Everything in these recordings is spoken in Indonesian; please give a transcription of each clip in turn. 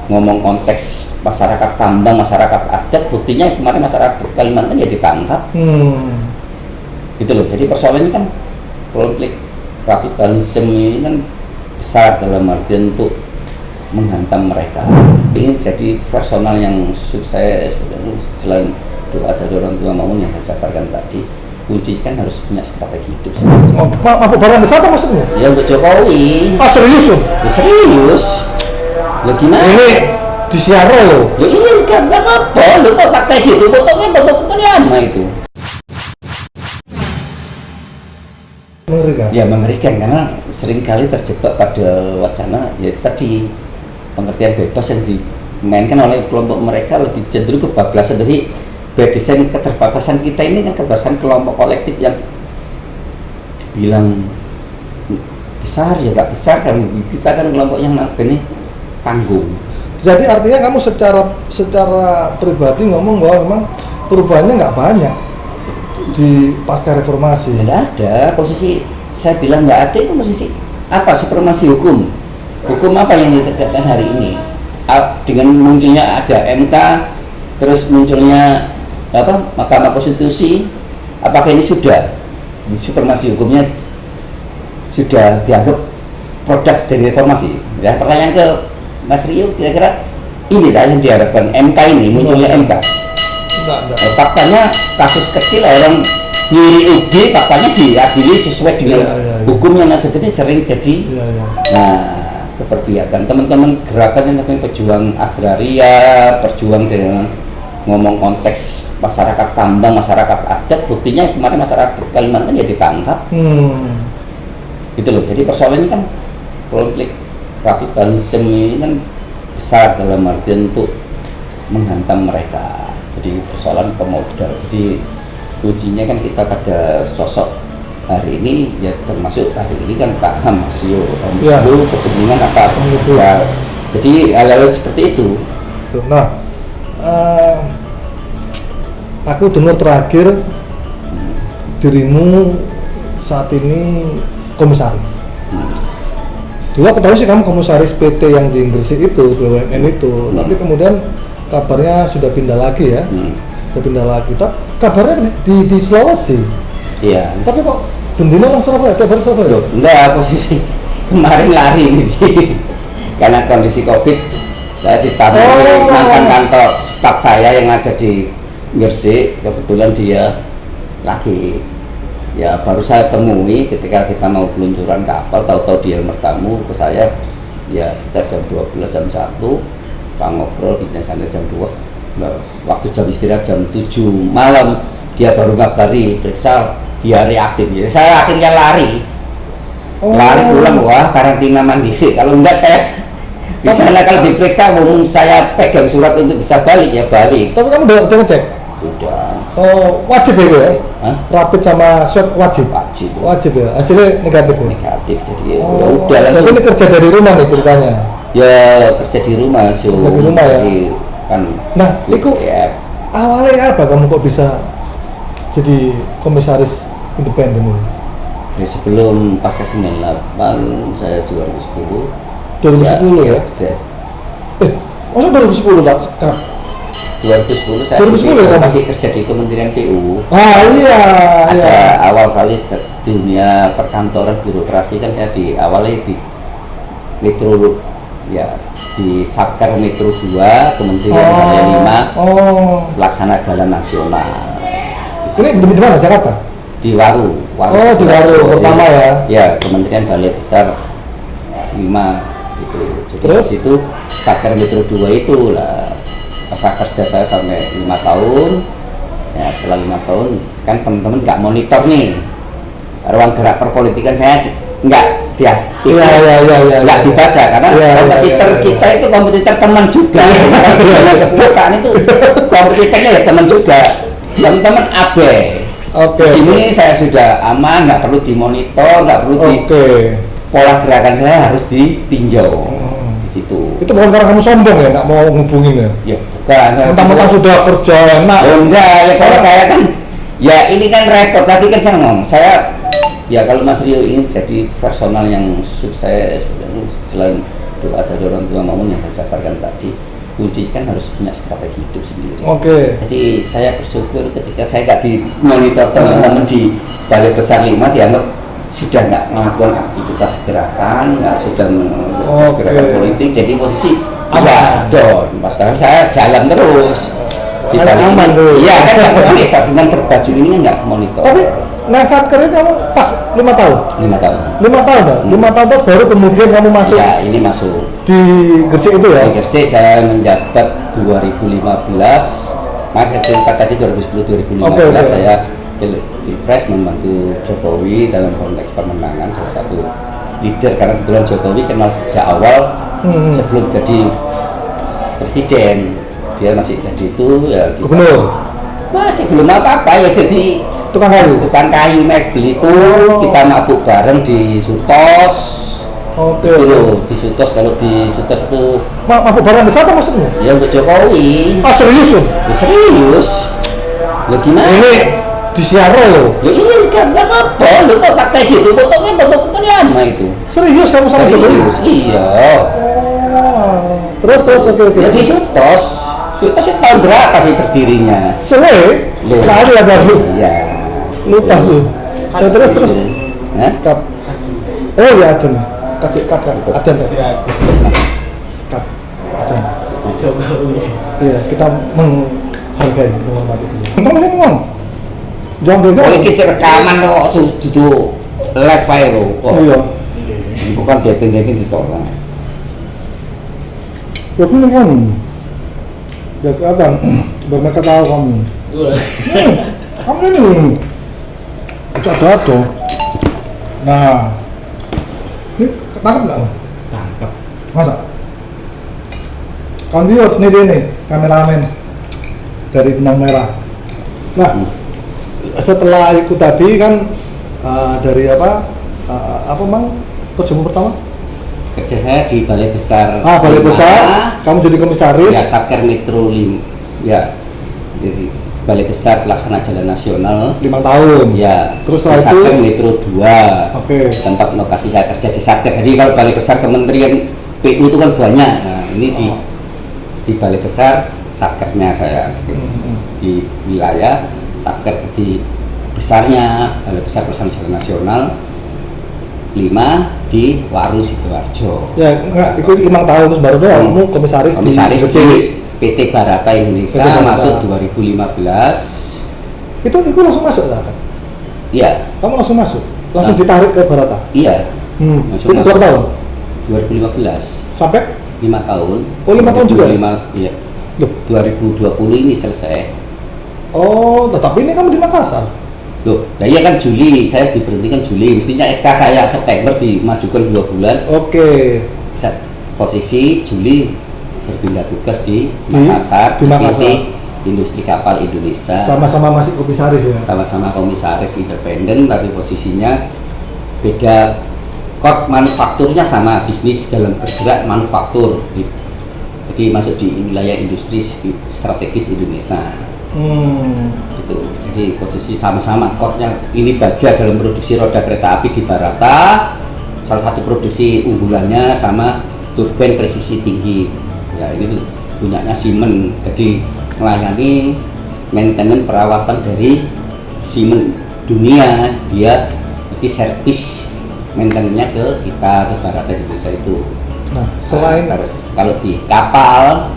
ngomong konteks masyarakat tambang, masyarakat adat, buktinya kemarin masyarakat Kalimantan ya ditangkap. Gitu loh. Jadi persoalannya kan konflik kapitalisme ini kan besar dalam artian untuk menghantam mereka. Ingin jadi personal yang sukses, selain doa dari orang tua maupun yang saya sampaikan tadi, kunci kan harus punya strategi hidup. Apa barang besar apa maksudnya? Ya untuk Jokowi. Ah serius loh? Ya, serius. Ya gimana? Ini disiar loh. Ya iya gak apa-apa. Lo kok tak kayak gitu? Bentuknya kan lama itu. Mengerikan. Ya mengerikan karena seringkali terjebak pada wacana ya tadi pengertian bebas yang dimainkan oleh kelompok mereka lebih cenderung kebablasan. Jadi by design keterbatasan kita ini kan keterbatasan kelompok kolektif yang dibilang besar ya gak besar karena kita kan kelompok yang ini tanggung. Jadi artinya kamu secara pribadi ngomong bahwa memang perubahannya nggak banyak di pasca reformasi. Nggak ada posisi, saya bilang nggak ada itu posisi apa supremasi hukum apa yang ditegakkan hari ini dengan munculnya ada MK terus munculnya apa Mahkamah Konstitusi, apakah ini sudah di supremasi hukumnya sudah dianggap produk dari reformasi? Ya pertanyaan ke Mas Rio, kira-kira ini lah yang diharapkan MK ini munculnya MK. Enggak. Faktanya kasus kecil orang nyiri UG faktanya diadili sesuai dengan hukum yang ada ini sering jadi. Nah keperpihakan teman-teman gerakan yang namanya pejuang agraria, perjuang dengan ngomong konteks masyarakat tambang, masyarakat adat, buktinya kemarin masyarakat Kalimantan ya ditangkap. Gitu loh. Jadi persoalannya kan konflik kapitalisme ini kan besar dalam artian untuk menghantam mereka. Jadi persoalan pemodal. Jadi kuncinya kan kita pada sosok hari ini ya termasuk hari ini kan Pak Ham Mas Rio, kepentingan apa? Ya, jadi hal-hal seperti itu. Nah, aku dengar terakhir dirimu saat ini komisaris. Dulu aku tahu sih kamu komisaris PT yang di Gresik itu, BUMN itu, tapi kemudian kabarnya sudah pindah lagi ya, sudah pindah lagi. Kabarnya di Sulawesi. Iya. Tapi kok bendina orang Surabaya, kabar Surabaya? Enggak, posisi kemarin lari nih, karena kondisi COVID. Saya ditambah mantan kantor staf saya yang ada di Gresik, kebetulan dia lagi. Ya baru saya temui ketika kita mau peluncuran kapal, tahu-tahu dia bertamu ke saya ya sekitar jam 12 jam 1 Pak ngobrol di sana jam 2 waktu jam istirahat jam 7 malam dia baru ngabari periksa dia reaktif ya. Saya akhirnya lari pulang, wah karantina mandiri, kalau enggak saya di sana kalau diperiksa umum saya pegang surat untuk bisa balik ya balik. Tapi kamu udah ngecek? Sudah. Oh, wajib itu ya? Rapid sama swab wajib ya? Hasilnya negatif ya? Negatif, jadi ya udah langsung. Tapi ini kerja dari rumah nih ceritanya? Ya kerja di rumah sih. Kerja di rumah ya? Kan. Nah itu awalnya apa kamu kok bisa jadi komisaris independen ini? Ya sebelum pasca 98 saya 2010 ya? Masa 2010 lah? 2010 saya 2010 masih kerja di Kementerian PU. Iya. Ada awal kali dunia perkantoran birokrasi kan saya awalnya di Metro ya di Satker Metro 2 Kementerian Raya 5 pelaksana jalan nasional. Ini di mana? Jakarta? Di Waru. Di Waru pertama ya? Ya Kementerian Balai Besar 5 itu. Jadi terus itu Satker Metro 2 itu lah masa kerja saya sampai 5 tahun. Ya setelah 5 tahun kan teman-teman nggak monitor nih ruang gerak perpolitikan saya nggak nggak dibaca karena kompetitor kita itu kompetitor teman juga. Kekuasaan itu kompetitornya ya teman juga, teman-teman abe. Di sini saya sudah aman, nggak perlu dimonitor, nggak perlu di pola gerakan saya harus ditinjau. Situ. Itu bukan karena kamu sombong ya, nggak mau ngubungin ya? Ya bukan. Mentang-mentang sudah kerja enak. Oh enggak, ya kalau saya kan, ya ini kan repot. Tadi kan saya ngomong, saya ya kalau Mas Rio ingin jadi personal yang sukses, selain doa dari orang tua maupun yang saya sampaikan tadi, kunci kan harus punya strategi hidup sendiri. Jadi saya bersyukur ketika saya nggak dimonitor teman-teman di Balai Besar 5 dianggap sudah nggak melakukan aktivitas gerakan, nggak sudah melakukan gerakan politik, jadi posisi ya down. Padahal saya jalan terus di balik ini. Iya kan nggak monitor dengan berbaju ini kan nggak monitor. Tapi nah saat kerja kamu pas 5 tahun? 5 tahun. 5 tahun ya? 5 tahun terus baru kemudian kamu masuk? Ya ini masuk. Di Gresik itu ya? Di Gresik saya menjabat 2015, maka tadi 2010-2015 saya Pilpres membantu Jokowi dalam konteks pemenangan salah satu leader, karena kebetulan Jokowi kenal sejak awal sebelum jadi presiden, dia masih jadi itu ya gubernur? Masih belum apa-apa ya, jadi tukang kayu mebel itu kita mabuk bareng di Sutos. Loh, di Sutos, kalau di Sutos itu mabuk bareng besar apa maksudnya? Ya untuk Jokowi. Serius? Ya, serius. Lo gimana? Ini di siaro loh. Ya iya, nggak apa-apa. Lo kok pakai gitu, fotonya kan lama itu. Serius kamu sama Jokowi? Iya. Terus oke. Ya di Sutos itu tahun berapa sih berdirinya? Suwe? Kali ya baru. Iya. Lupa lu. Ya, terus. Kap. Oh ya ada nih. Ada. Ada. Iya, kita menghargai, menghormati dulu. Ngomong. Jangan bego. Oleh kita rekaman loh, itu live file loh. Iya. Bukan deping ditolong. Ini kan. Ya kelihatan, mereka tahu kamu. Kamu ini ada. Nah, ini tangkap nggak? Tangkap. Masa? Kawan dia sendiri nih, kameramen dari Benang Merah. Nah, setelah ikut tadi kan dari apa mang kerjamu pertama? Kerja saya di Balai Besar. Balai Besar. Kamu jadi komisaris? Ya, Satker Metro 5. Ya, jadi Balai Besar Pelaksana Jalan Nasional 5 tahun. Ya. Terus di Satker itu? Metro 2. Oke. Tempat lokasi saya kerja di Satker. Jadi kalau Balai Besar Kementerian PU itu kan banyak. Nah, ini di Balai Besar Satkernya saya di wilayah Satker di besarnya Balai Besar Pelaksana Jalan Nasional 5 di Waru Sidoarjo. Ya, enggak, ikut 5 tahun terus baru kamu komisaris di PT Barata Indonesia PT Barata. Masuk 2015. Itu langsung masuk kan? Iya. Kamu langsung masuk? Langsung ditarik ke Barata? Iya. Itu berapa tahun? 2015. Sampai? 5 tahun. Oh, 5 tahun juga? Iya. Loh. 2020 ini selesai. Oh, tetapi ini kamu di Makassar? Loh, nah iya kan Juli, saya diberhentikan Juli, mestinya SK saya September dimajukan 2 bulan. Oke. Posisi Juli berpindah tugas di Makassar, di Makassar. PT Industri Kapal Indonesia. Sama-sama masih komisaris ya? Sama-sama komisaris independen, tapi posisinya beda. Core manufakturnya sama, bisnis dalam bergerak manufaktur. Jadi masuk di wilayah industri strategis Indonesia. Gitu. Jadi posisi sama-sama core-nya ini baja dalam produksi roda kereta api di Barata, salah satu produksi unggulannya sama turbin presisi tinggi ya, ini tuh punyanya Siemens, jadi melayani maintenance perawatan dari Siemens dunia, dia berarti servis maintenance-nya ke kita, ke Barata Indonesia itu. Nah, selain kalau di kapal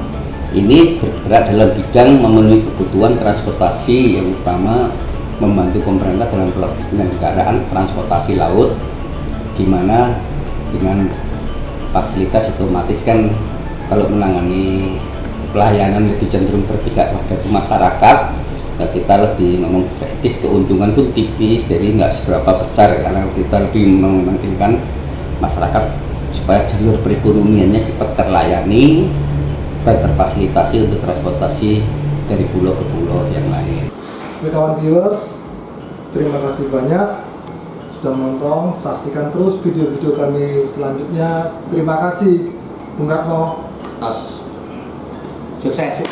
ini bergerak dalam bidang memenuhi kebutuhan transportasi, yang utama membantu pemerintah dalam penyelenggaraan transportasi laut, di mana dengan fasilitas otomatis kan kalau menangani pelayanan lebih cenderung berpihak pada masyarakat. Nah, kita lebih ngomong prestis, keuntungan pun tipis, jadi nggak seberapa besar karena kita lebih mementingkan masyarakat supaya jalur perekonomiannya cepat terlayani dan terfasilitasi untuk transportasi dari pulau ke pulau yang lain. Kawan viewers, terima kasih banyak sudah menonton. Saksikan terus video-video kami selanjutnya. Terima kasih Bung Ratno. Sukses.